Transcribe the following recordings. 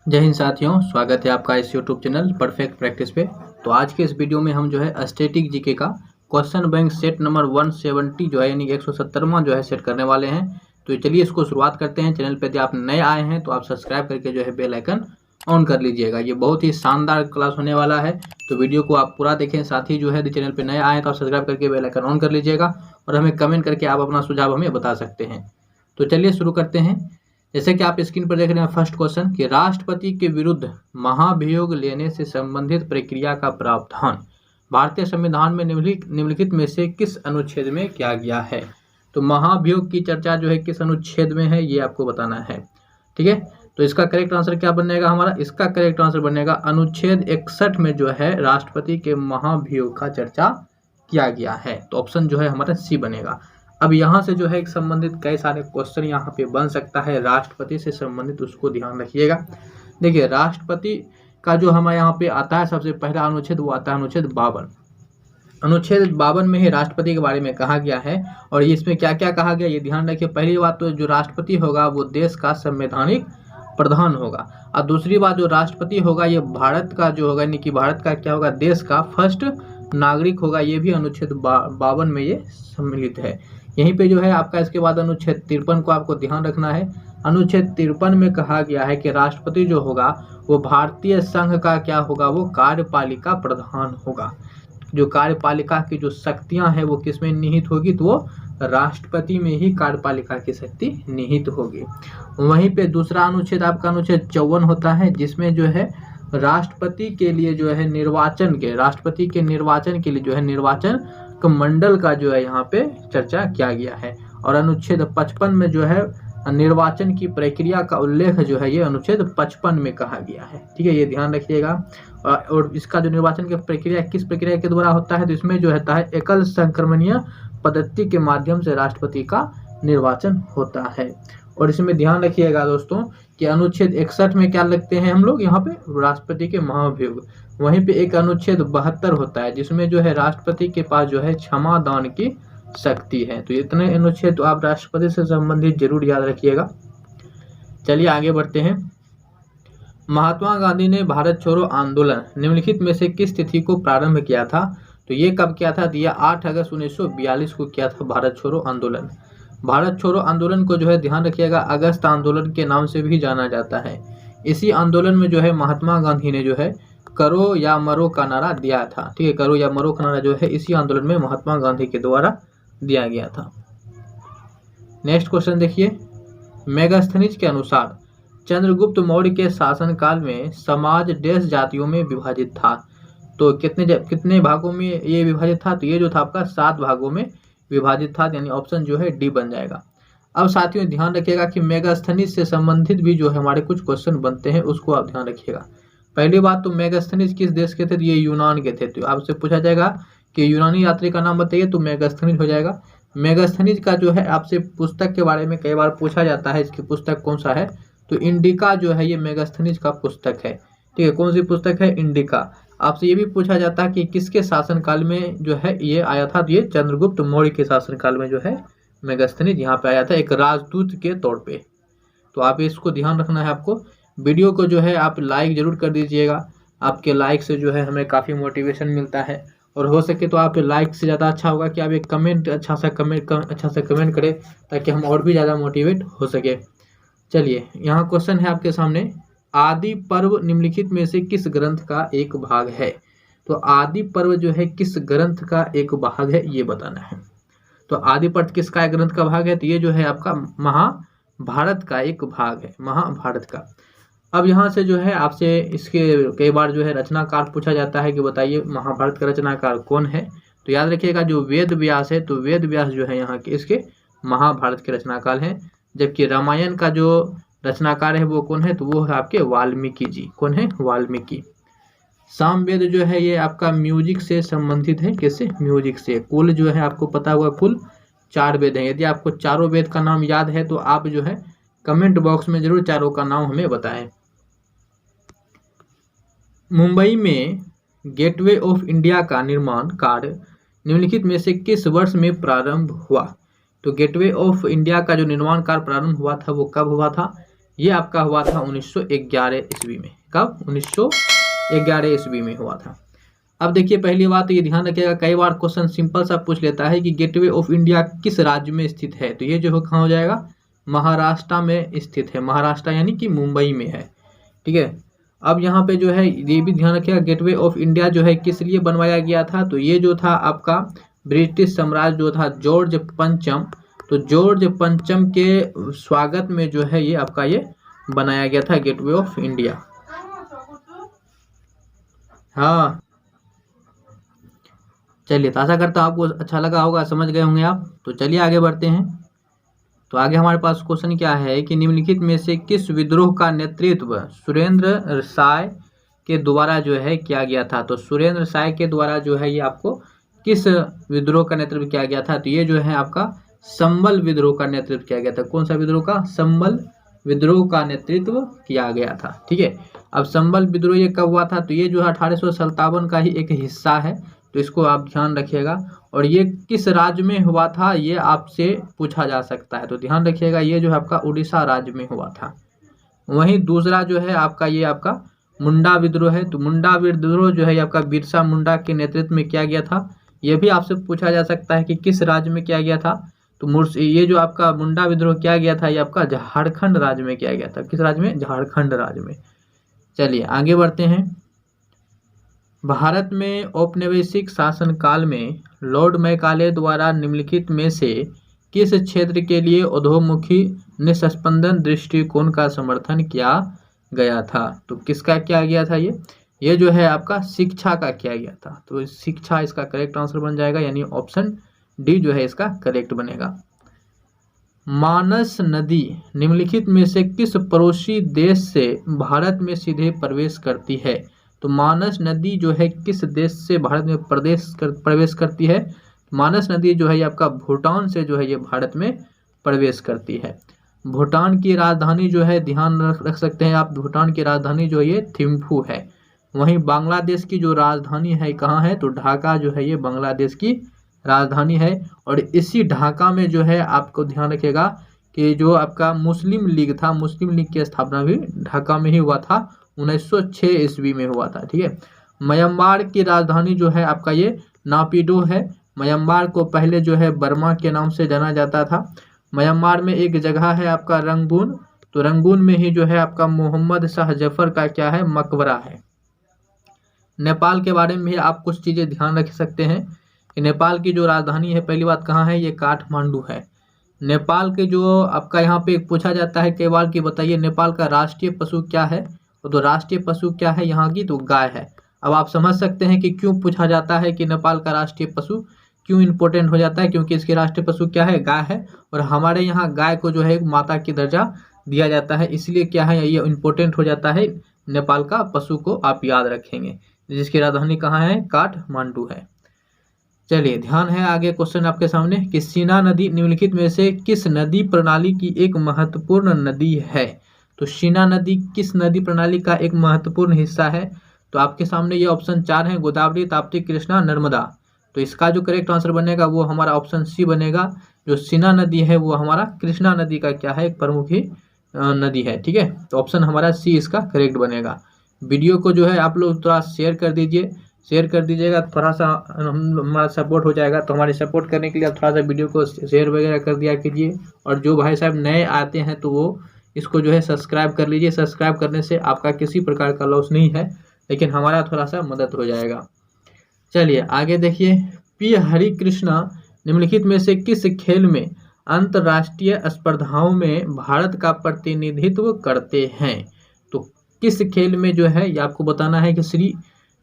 जय हिंद साथियों, स्वागत है आपका इस यूट्यूब चैनल परफेक्ट प्रैक्टिस पे। तो आज के इस वीडियो में हम जो है स्टैटिक जीके का क्वेश्चन बैंक सेट नंबर 170 जो है यानी 170वां जो है सेट करने वाले हैं। तो चलिए इसको शुरुआत करते हैं। चैनल पे यदि आप नए आए हैं तो आप सब्सक्राइब करके जो है बेल आइकन ऑन कर लीजिएगा। ये बहुत ही शानदार क्लास होने वाला है, तो वीडियो को आप पूरा देखें। साथ ही जो है चैनल पे नए आए हैं तो आप सब्सक्राइब करके बेल आइकन ऑन कर लीजिएगा और हमें कमेंट करके आप अपना सुझाव हमें बता सकते हैं। तो चलिए शुरू करते हैं। जैसे कि आप स्क्रीन पर देख रहे हैं फर्स्ट क्वेश्चन कि राष्ट्रपति के विरुद्ध महाभियोग लेने से संबंधित प्रक्रिया का प्रावधान भारतीय संविधान में निम्नलिखित में से किस अनुच्छेद में किया गया है। तो महाभियोग की चर्चा जो है किस अनुच्छेद में है ये आपको बताना है। ठीक है, तो इसका करेक्ट आंसर क्या बनेगा हमारा? इसका करेक्ट आंसर बनेगा अनुच्छेद 61 में जो है राष्ट्रपति के महाभियोग का चर्चा किया गया है। तो ऑप्शन जो है हमारा सी बनेगा। अब यहाँ से जो है संबंधित कई सारे क्वेश्चन यहाँ पे बन सकता है राष्ट्रपति से संबंधित, उसको ध्यान रखिएगा। देखिए राष्ट्रपति का जो हमारे यहाँ पे आता है सबसे पहला अनुच्छेद, वो आता है अनुच्छेद 52। अनुच्छेद 52 में ही राष्ट्रपति के बारे में कहा गया है और इसमें क्या क्या कहा गया ये ध्यान रखिए। पहली बात तो जो राष्ट्रपति होगा वो देश का संवैधानिक प्रधान होगा, और दूसरी बात जो राष्ट्रपति होगा ये भारत का जो होगा यानी कि भारत का क्या होगा, देश का फर्स्ट नागरिक होगा। ये भी अनुच्छेद 52 में ये सम्मिलित है। यहीं पे जो है आपका इसके बाद अनुच्छेद 53 को आपको ध्यान रखना है। अनुच्छेद 53 में कहा गया है कि राष्ट्रपति जो होगा वो भारतीय संघ का क्या होगा, वो कार्यपालिका प्रधान होगा। जो कार्यपालिका की जो शक्तियां हैं वो किसमें निहित होगी, तो वो राष्ट्रपति में ही कार्यपालिका की शक्ति निहित होगी। वहीं पे दूसरा अनुच्छेद आपका अनुच्छेद 54 होता है, जिसमें जो है राष्ट्रपति के लिए जो है राष्ट्रपति के निर्वाचन के लिए जो है निर्वाचन मंडल का जो है यहाँ पे चर्चा किया गया है। और अनुच्छेद 55 में जो है निर्वाचन की प्रक्रिया का उल्लेख जो है ये अनुच्छेद 55 में कहा गया है। ठीक है, ये ध्यान रखिएगा। और इसका जो निर्वाचन की प्रक्रिया किस प्रक्रिया के द्वारा होता है, तो इसमें जो होता है एकल संक्रमणीय पद्धति के माध्यम से राष्ट्रपति का निर्वाचन होता है। और इसमें ध्यान रखिएगा दोस्तों कि अनुच्छेद 61 में क्या लगते हैं हम लोग यहाँ पे, राष्ट्रपति के महाभियोग। वहीं पे एक अनुच्छेद 72 होता है जिसमें जो है राष्ट्रपति के पास जो है क्षमा दान की शक्ति है। तो इतने अनुच्छेद तो आप राष्ट्रपति से संबंधित जरूर याद रखिएगा। चलिए आगे बढ़ते हैं। महात्मा गांधी ने भारत छोड़ो आंदोलन निम्नलिखित में से किस तिथि को प्रारंभ किया था? तो ये कब किया था? यह 8 अगस्त 1942 को किया था भारत छोड़ो आंदोलन। भारत छोड़ो आंदोलन को जो है ध्यान रखिएगा अगस्त आंदोलन के नाम से भी जाना जाता है। इसी आंदोलन में जो है महात्मा गांधी ने जो है करो या मरो का नारा दिया था। ठीक है, करो या मरो का नारा जो है इसी आंदोलन में महात्मा गांधी के द्वारा दिया गया था। नेक्स्ट क्वेश्चन देखिए, मेगास्थनीज के अनुसार चंद्रगुप्त मौर्य के शासनकाल में समाज देश जातियों में विभाजित था। तो कितने भागों में ये विभाजित था? तो ये जो था आपका 7 भागों में विभाजित था, यानी ऑप्शन जो है डी बन जाएगा। अब साथियों ध्यान रखिएगा कि मेगास्थनीज से संबंधित भी जो है हमारे कुछ क्वेश्चन बनते हैं, उसको आप ध्यान रखिएगा। पहली बात तो मेगास्थनीज किस देश के थे? तो ये यूनान के थे। तो आपसे पूछा जाएगा कि यूनानी यात्री का नाम बताइए, तो मेगास्थनीज हो जाएगा। मेगास्थनीज का जो है आपसे पुस्तक के बारे में कई बार पूछा जाता है, इसकी पुस्तक कौन सा है? तो इंडिका जो है ये मेगास्थनीज का पुस्तक है। ठीक है, कौन सी पुस्तक है? इंडिका। आपसे ये भी पूछा जाता है कि किसके शासनकाल में जो है ये आया था? तो ये चंद्रगुप्त मौर्य के शासनकाल में जो है मेगास्थनीज यहाँ पे आया था एक राजदूत के तौर पे। तो आप इसको ध्यान रखना है आपको। वीडियो को जो है आप लाइक जरूर कर दीजिएगा। आपके लाइक से जो है हमें काफ़ी मोटिवेशन मिलता है, और हो सके तो आप लाइक से ज़्यादा अच्छा होगा कि आप एक कमेंट अच्छा सा कमेंट करें ताकि हम और भी ज़्यादा मोटिवेट हो सके। चलिए यहाँ क्वेश्चन है आपके सामने, आदि पर्व निम्नलिखित में से किस ग्रंथ का एक भाग है? तो आदि पर्व जो है किस ग्रंथ का एक भाग है ये बताना है। तो आदि पर्व किसका ग्रंथ का भाग है? तो ये जो है आपका महाभारत का एक भाग है, महाभारत का। अब यहाँ से जो है आपसे इसके कई बार जो है रचनाकार पूछा जाता है कि बताइए महाभारत का रचनाकार कौन है? तो याद रखिएगा जो वेद व्यास है, तो वेद व्यास जो है यहाँ के इसके महाभारत के रचनाकार हैं। जबकि रामायण का जो रचनाकार है वो कौन है? तो वो है आपके वाल्मीकि जी। कौन है? वाल्मीकि। सामवेद जो है ये आपका म्यूजिक से संबंधित है। किससे? म्यूजिक से। कुल जो है आपको पता हुआ कुल 4 वेद हैं। यदि आपको चारों वेद का नाम याद है तो आप जो है कमेंट बॉक्स में जरूर चारों का नाम हमें बताएं। मुंबई में गेटवे ऑफ इंडिया का निर्माण कार्य निम्नलिखित में से किस वर्ष में प्रारंभ हुआ? तो गेटवे ऑफ इंडिया का जो निर्माण कार्य प्रारंभ हुआ था वो कब हुआ था? ये आपका हुआ था 1911 ईस्वी में। कब? 1911 ईस्वी में हुआ था। अब देखिए पहली बात तो ये ध्यान रखिएगा, कई बार क्वेश्चन सिंपल सा पूछ लेता है कि गेटवे ऑफ इंडिया किस राज्य में स्थित है। तो ये जो कहाँ हो जाएगा? महाराष्ट्र में स्थित है। महाराष्ट्र यानी कि मुंबई में है। ठीक है। अब यहाँ पे जो है ये भी ध्यान रखिएगा, गेटवे ऑफ इंडिया जो है किस लिए बनवाया गया था। तो ये जो था आपका ब्रिटिश साम्राज्य जो था जॉर्ज पंचम, तो जॉर्ज पंचम के स्वागत में जो है ये आपका ये बनाया गया था गेटवे ऑफ इंडिया। हाँ चलिए, तो आशा करता हूँ आपको अच्छा लगा होगा, समझ गए होंगे आप। तो चलिए आगे बढ़ते हैं। तो आगे हमारे पास क्वेश्चन क्या है कि निम्नलिखित में से किस विद्रोह का नेतृत्व सुरेंद्र साय के द्वारा जो है किया गया था। तो सुरेंद्र साय के द्वारा जो है ये आपको किस विद्रोह का नेतृत्व किया गया था। तो ये जो है आपका संबल विद्रोह का नेतृत्व किया गया था। कौन सा विद्रोह का? संबल विद्रोह का नेतृत्व किया गया था। ठीक है। अब संबल विद्रोह ये कब हुआ था? तो ये जो है 1857 का ही एक हिस्सा है, तो इसको आप ध्यान रखिएगा। और ये किस राज्य में हुआ था ये आपसे पूछा जा सकता है, तो ध्यान रखिएगा ये जो है आपका उड़ीसा राज्य में हुआ था। वहीं दूसरा जो है आपका ये आपका मुंडा विद्रोह है। तो मुंडा विद्रोह जो है आपका बिरसा मुंडा के नेतृत्व में किया गया था। ये भी आपसे पूछा जा सकता है कि किस राज्य में किया गया था। तो ये जो आपका मुंडा विद्रोह किया गया था ये आपका झारखंड राज्य में किया गया था। किस राज्य में? झारखंड राज्य में। चलिए आगे बढ़ते हैं। भारत में औपनिवेशिक शासनकाल में लॉर्ड मैकाले द्वारा निम्नलिखित में से किस क्षेत्र के लिए अधोमुखी निस्पंदन दृष्टिकोण का समर्थन किया गया था। तो किसका किया गया था? ये जो है आपका शिक्षा का किया गया था। तो शिक्षा इसका करेक्ट आंसर बन जाएगा, यानी ऑप्शन डी जो है इसका करेक्ट बनेगा। मानस नदी निम्नलिखित में से किस पड़ोसी देश से भारत में सीधे प्रवेश करती है। तो मानस नदी जो है किस देश से भारत में प्रवेश करती है। मानस नदी जो है ये आपका भूटान से जो है ये भारत में प्रवेश करती है। भूटान की राजधानी जो है ध्यान रख सकते हैं आप, भूटान की राजधानी जो है ये थिम्फू है। वहीं बांग्लादेश की जो राजधानी है कहाँ है? तो ढाका जो है ये बांग्लादेश की राजधानी है। और इसी ढाका में जो है आपको ध्यान रखिएगा कि जो आपका मुस्लिम लीग था, मुस्लिम लीग की स्थापना भी ढाका में ही हुआ था, 1906 ईस्वी में हुआ था। ठीक है। म्यांमार की राजधानी जो है आपका ये नापिडो है। म्यांमार को पहले जो है बर्मा के नाम से जाना जाता था। म्यांमार में एक जगह है आपका रंगून, तो रंगून में ही जो है आपका मोहम्मद शाह जफर का क्या है? मकबरा है। नेपाल के बारे में भी आप कुछ चीज़ें ध्यान रख सकते हैं कि नेपाल की जो राजधानी है, पहली बात कहाँ है? ये काठमांडू है। नेपाल के जो आपका यहाँ पे पूछा जाता है कई बार कि बताइए नेपाल का राष्ट्रीय पशु क्या है। तो राष्ट्रीय पशु क्या है यहाँ की? तो गाय है। अब आप समझ सकते हैं कि क्यों पूछा जाता है कि नेपाल का राष्ट्रीय पशु क्यों इम्पोर्टेंट हो जाता है, क्योंकि इसके राष्ट्रीय पशु क्या है? गाय है। और हमारे यहाँ गाय को जो है माता की दर्जा दिया जाता है, इसलिए क्या है ये इम्पोर्टेंट हो जाता है। नेपाल का पशु को आप याद रखेंगे, जिसकी राजधानी कहाँ है? काठमांडू है। चलिए ध्यान है आगे क्वेश्चन आपके सामने कि सीना नदी निम्नलिखित में से किस नदी प्रणाली की एक महत्वपूर्ण नदी है। तो सीना नदी किस नदी प्रणाली का एक महत्वपूर्ण हिस्सा है। तो आपके सामने ये ऑप्शन 4 है, गोदावरी, ताप्ती, कृष्णा, नर्मदा। तो इसका जो करेक्ट आंसर बनेगा वो हमारा ऑप्शन सी बनेगा। जो सीना नदी है वो हमारा कृष्णा नदी का क्या है? एक प्रमुख ही नदी है। ठीक है। तो ऑप्शन हमारा सी इसका करेक्ट बनेगा। वीडियो को जो है आप लोग थोड़ा शेयर कर दीजिए, शेयर कर दीजिएगा, थोड़ा सा हमारा सपोर्ट हो जाएगा। तो हमारे सपोर्ट करने के लिए आप थोड़ा सा वीडियो को शेयर वगैरह कर दिया कीजिए। और जो भाई साहब नए आते हैं तो वो इसको जो है सब्सक्राइब कर लीजिए। सब्सक्राइब करने से आपका किसी प्रकार का लॉस नहीं है, लेकिन हमारा थोड़ा सा मदद हो जाएगा। चलिए आगे देखिए। पी हरिकृष्णा निम्नलिखित में से किस खेल में अंतर्राष्ट्रीय स्पर्धाओं में भारत का प्रतिनिधित्व करते हैं। तो किस खेल में जो है ये आपको बताना है कि श्री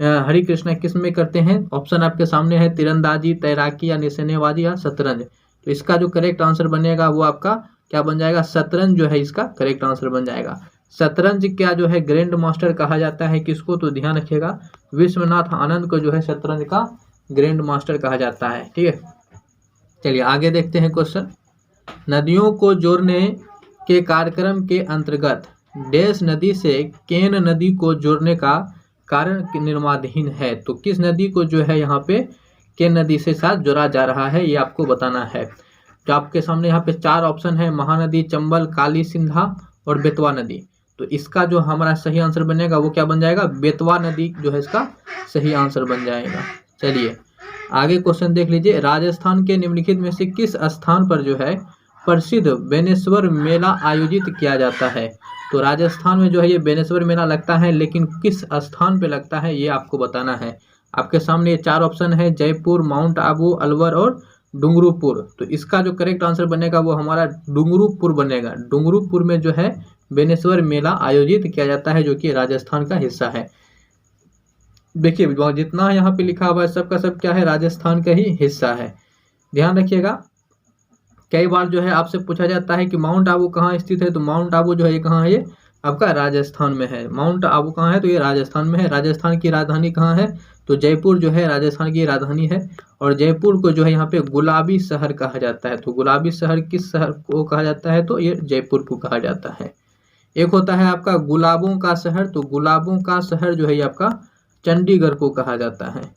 हरिकृष्णा किस में करते हैं। ऑप्शन आपके सामने है, तीरंदाजी, तैराकी या निशानेबाजी या शतरंज। तो इसका जो करेक्ट आंसर बनेगा वो आपका क्या बन जाएगा? शतरंज जो है इसका करेक्ट आंसर बन जाएगा। शतरंज क्या जो है ग्रैंड मास्टर कहा जाता है किसको? तो ध्यान रखिएगा, विश्वनाथ आनंद को जो है शतरंज का ग्रैंड मास्टर कहा जाता है। ठीक है। चलिए आगे देखते हैं क्वेश्चन। नदियों को जोड़ने के कार्यक्रम के अंतर्गत डैश नदी से केन नदी को जोड़ने का कारण निर्माणाधीन है। तो किस नदी को जो है यहाँ पे केन नदी से साथ जोड़ा जा रहा है ये आपको बताना है। तो आपके सामने यहाँ पे 4 ऑप्शन है, महानदी, चंबल, काली सिंधा और बेतवा नदी। तो इसका जो हमारा सही आंसर बनेगा वो क्या बन जाएगा, बेतवा नदी जो है इसका सही आंसर बन जाएगा। चलिए आगे क्वेश्चन देख लीजिए, राजस्थान के निम्नलिखित में से किस स्थान पर जो है प्रसिद्ध बेनेश्वर मेला आयोजित किया जाता है। तो राजस्थान में जो है ये बेनेश्वर मेला लगता है, लेकिन किस स्थान पे लगता है ये आपको बताना है। आपके सामने ये 4 ऑप्शन है, जयपुर, माउंट आबू, अलवर और डुंगरूपुर। तो इसका जो करेक्ट आंसर बनेगा वो हमारा डुंगरूपुर बनेगा। डुंगरूपुर में जो है बेनेश्वर मेला आयोजित किया जाता है, जो कि राजस्थान का हिस्सा है। देखिए जितना यहाँ पे लिखा हुआ है सबका सब क्या है, राजस्थान का ही हिस्सा है। ध्यान रखिएगा, कई बार जो है आपसे पूछा जाता है कि माउंट आबू कहाँ स्थित है। तो माउंट आबू जो है ये कहाँ है, ये आपका राजस्थान में है। माउंट आबू कहाँ है, तो ये राजस्थान में है। राजस्थान की राजधानी कहाँ है, तो जयपुर जो है राजस्थान की राजधानी है। और जयपुर को जो है यहाँ पे गुलाबी शहर कहा जाता है। तो गुलाबी शहर किस शहर को कहा जाता है, तो ये जयपुर को कहा जाता है। एक होता है आपका गुलाबों का शहर, तो गुलाबों का शहर जो है ये आपका चंडीगढ़ को कहा जाता है।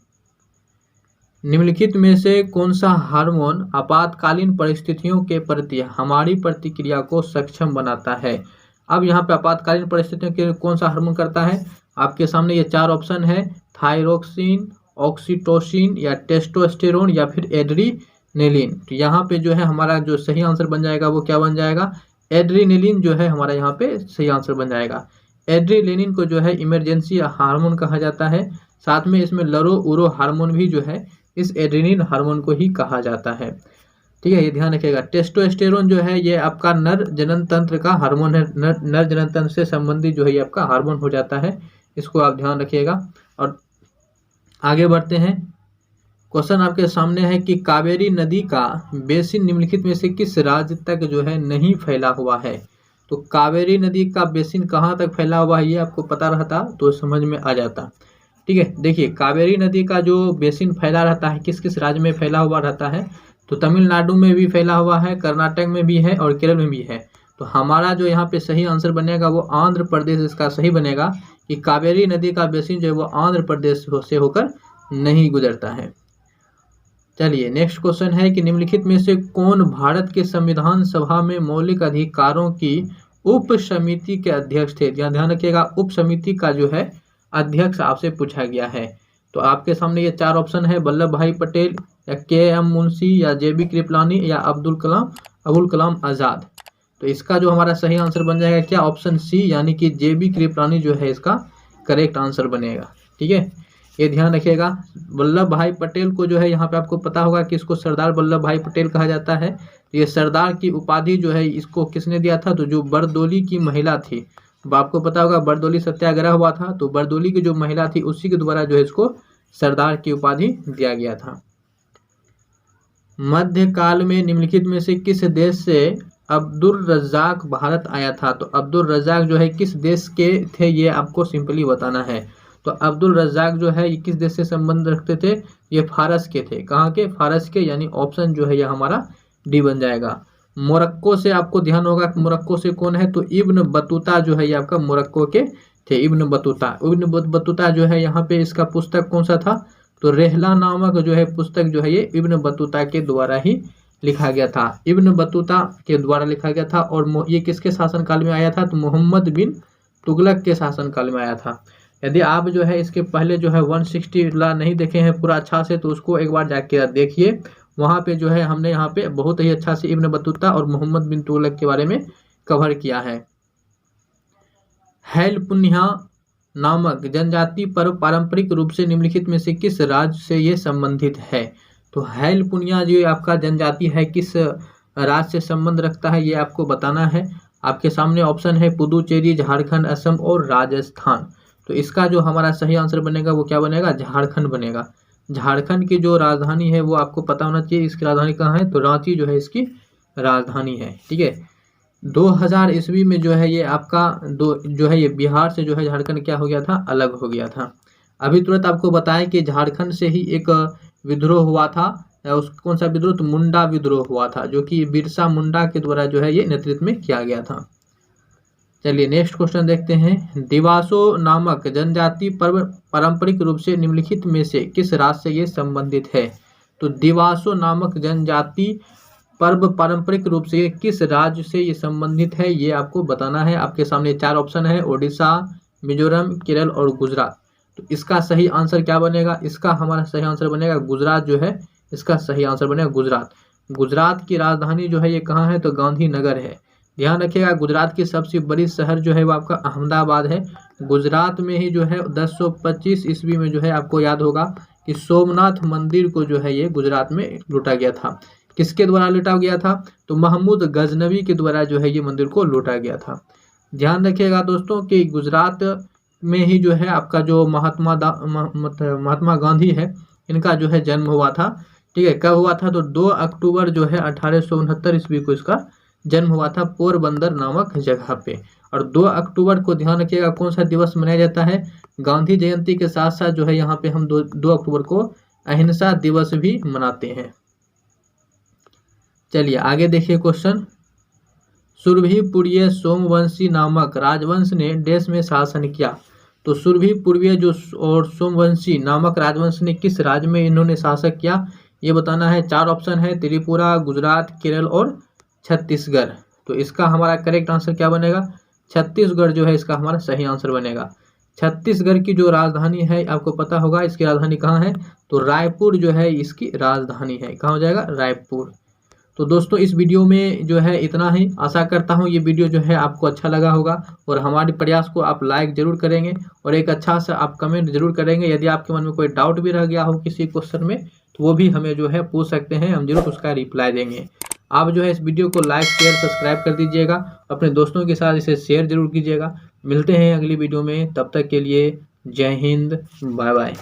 निम्नलिखित में से कौन सा हार्मोन आपातकालीन परिस्थितियों के प्रति हमारी प्रतिक्रिया को सक्षम बनाता है। अब यहाँ पे आपातकालीन परिस्थितियों के कौन सा हार्मोन करता है, आपके सामने ये 4 ऑप्शन है, थायरोक्सिन, ऑक्सीटोसिन या टेस्टोस्टेरोन या फिर एड्रीनेलिन। तो यहाँ पे जो है हमारा जो सही आंसर बन जाएगा वो क्या बन जाएगा, एड्रीनेलिन जो है हमारा यहाँ पे सही आंसर बन जाएगा। एड्रीनेलिन को जो है इमरजेंसी हार्मोन कहा जाता है। साथ में इसमें लरो उरो हार्मोन भी जो है इस एड्रीनिन हार्मोन को ही कहा जाता है। ठीक है, ये ध्यान रखिएगा। टेस्टोस्टेरोन जो है ये आपका नर जनन तंत्र का हार्मोन है। नर जनन तंत्र से संबंधित जो है ये आपका हार्मोन हो जाता है, इसको आप ध्यान रखिएगा। और आगे बढ़ते हैं, क्वेश्चन आपके सामने है कि कावेरी नदी का बेसिन निम्नलिखित में से किस राज्य तक जो है नहीं फैला हुआ है। तो कावेरी नदी का बेसिन कहाँ तक फैला हुआ है ये आपको पता रहता तो समझ में आ जाता। ठीक है, देखिए कावेरी नदी का जो बेसिन फैला रहता है किस किस राज्य में फैला हुआ रहता है, तो तमिलनाडु में भी फैला हुआ है, कर्नाटक में भी है और केरल में भी है। तो हमारा जो यहाँ पे सही आंसर बनेगा वो आंध्र प्रदेश इसका सही बनेगा, कि कावेरी नदी का बेसिन जो है वो आंध्र प्रदेश से होकर नहीं गुजरता है। चलिए नेक्स्ट क्वेश्चन है कि निम्नलिखित में से कौन भारत के संविधान सभा में मौलिक अधिकारों की उप समिति के अध्यक्ष थे। ध्यान रखिएगा, उप समिति का जो है अध्यक्ष आपसे पूछा गया है। तो आपके सामने ये 4 ऑप्शन है, वल्लभ भाई पटेल या के.एम. मुंशी या जे.बी. कृपलानी या अब्दुल कलाम आज़ाद। तो इसका जो हमारा सही आंसर बन जाएगा क्या, ऑप्शन सी, यानी कि जे.बी. कृपलानी जो है इसका करेक्ट आंसर बनेगा। ठीक है, ये ध्यान रखिएगा। वल्लभ भाई पटेल को जो है यहाँ पे आपको पता होगा कि इसको सरदार वल्लभ भाई पटेल कहा जाता है। ये सरदार की उपाधि जो है इसको किसने दिया था, तो जो बरदोली की महिला थी, तो आपको पता होगा बरदोली सत्याग्रह हुआ था, तो बरदोली की जो महिला थी उसी के द्वारा जो है इसको सरदार की उपाधि दिया गया था। मध्यकाल में निम्नलिखित में से किस देश से अब्दुल रज्जाक भारत आया था। तो अब्दुल रज्जाक जो है किस देश के थे ये आपको सिंपली बताना है। तो अब्दुल रज्जाक जो है ये किस देश से संबंध रखते थे, ये फारस के थे। कहाँ के, फारस के, यानी ऑप्शन जो है ये हमारा डी बन जाएगा। मोरक्को से आपको ध्यान होगा कि मोरक्को से कौन है, तो इब्न बतूता जो है ये आपका मोरक्को के थे। इब्न बतूता जो है यहाँ पे इसका पुस्तक कौन सा था, तो रेहला नामक जो है पुस्तक जो है ये इब्न बतूता के द्वारा ही लिखा गया था। इब्न बतूता के द्वारा लिखा गया था। और ये किसके शासनकाल में आया था, तो मोहम्मद बिन तुगलक के शासनकाल में आया था। यदि आप जो है इसके पहले जो है 160 ला नहीं देखे हैं पूरा अच्छा से, तो उसको एक बार जाके देखिए। वहाँ पे जो है हमने यहाँ पे बहुत ही अच्छा से इब्न बतूता और मोहम्मद बिन तुगलक के बारे में कवर किया है। हैल-पुन्हा नामक जनजाति पर पारंपरिक रूप से निम्नलिखित में से किस राज्य से ये संबंधित है। तो हैल-पुन्हा जो आपका जनजाति है किस राज्य से संबंध रखता है ये आपको बताना है। आपके सामने ऑप्शन है पुदुचेरी, झारखंड, असम और राजस्थान। तो इसका जो हमारा सही आंसर बनेगा वो क्या बनेगा, झारखंड बनेगा। झारखंड की जो राजधानी है वो आपको पता होना चाहिए, इसकी राजधानी कहाँ है, तो रांची जो है इसकी राजधानी है। ठीक है, 2000 ईस्वी में जो है ये आपका जो है ये बिहार से जो है झारखंड क्या हो गया था, अलग हो गया था। अभी तुरंत आपको बताएं कि झारखंड से ही एक विद्रोह हुआ था। उस कौन सा विद्रोह, तो मुंडा विद्रोह हुआ था, जो कि बिरसा मुंडा के द्वारा जो है ये नेतृत्व में किया गया था। चलिए नेक्स्ट क्वेश्चन देखते हैं। दिवासो नामक जनजाति पर्व पारंपरिक रूप से निम्नलिखित में से किस राज्य से ये संबंधित है। तो दिवासो नामक जनजाति पर्व पारंपरिक रूप से किस राज्य से ये संबंधित है, ये आपको बताना है। आपके सामने 4 ऑप्शन है, ओडिशा, मिजोरम, केरल और गुजरात। तो इसका सही आंसर क्या बनेगा? इसका हमारा सही आंसर बनेगा गुजरात जो है, इसका सही आंसर बनेगा गुजरात। गुजरात की राजधानी जो है ये कहाँ है? तो गांधीनगर है। ध्यान रखिएगा, गुजरात की सबसे बड़ी शहर जो है वो आपका अहमदाबाद है। गुजरात में ही जो है 1025 ईस्वी में जो है आपको याद होगा कि सोमनाथ मंदिर को जो है ये गुजरात में लूटा गया था। किसके द्वारा लूटा गया था? तो महमूद गजनवी के द्वारा जो है ये मंदिर को लूटा गया था। ध्यान रखिएगा दोस्तों कि गुजरात में ही जो है आपका जो महात्मा गांधी है, इनका जो है जन्म हुआ था। ठीक है, कब हुआ था? तो 2 अक्टूबर जो है 1869 ईस्वी को इसका जन्म हुआ था, पोरबंदर नामक जगह पे। और 2 अक्टूबर को ध्यान रखिएगा कौन सा दिवस मनाया जाता है? गांधी जयंती के साथ साथ जो है यहाँ पे हम 2 अक्टूबर को अहिंसा दिवस भी मनाते हैं। चलिए आगे देखिए क्वेश्चन। सुरभिपुरीय सोमवंशी नामक राजवंश ने देश में शासन किया। तो सुरभिपुरीय जो और सोमवंशी नामक राजवंश ने किस राज्य में इन्होंने शासन किया, ये बताना है। 4 ऑप्शन है, त्रिपुरा, गुजरात, केरल और छत्तीसगढ़। तो इसका हमारा करेक्ट आंसर क्या बनेगा? छत्तीसगढ़ जो है इसका हमारा सही आंसर बनेगा। छत्तीसगढ़ की जो राजधानी है आपको पता होगा, इसकी राजधानी कहाँ है? तो रायपुर जो है इसकी राजधानी है। कहाँ हो जाएगा? रायपुर। तो दोस्तों इस वीडियो में जो है इतना ही। आशा करता हूँ ये वीडियो जो है आपको अच्छा लगा होगा और हमारे प्रयास को आप लाइक जरूर करेंगे और एक अच्छा सा आप कमेंट जरूर करेंगे। यदि आपके मन में कोई डाउट भी रह गया हो किसी क्वेश्चन में तो वो भी हमें जो है पूछ सकते हैं, हम जरूर उसका रिप्लाई देंगे। आप जो है इस वीडियो को लाइक शेयर सब्सक्राइब कर दीजिएगा, अपने दोस्तों के साथ इसे शेयर जरूर कीजिएगा। मिलते हैं अगली वीडियो में, तब तक के लिए जय हिंद, बाय बाय।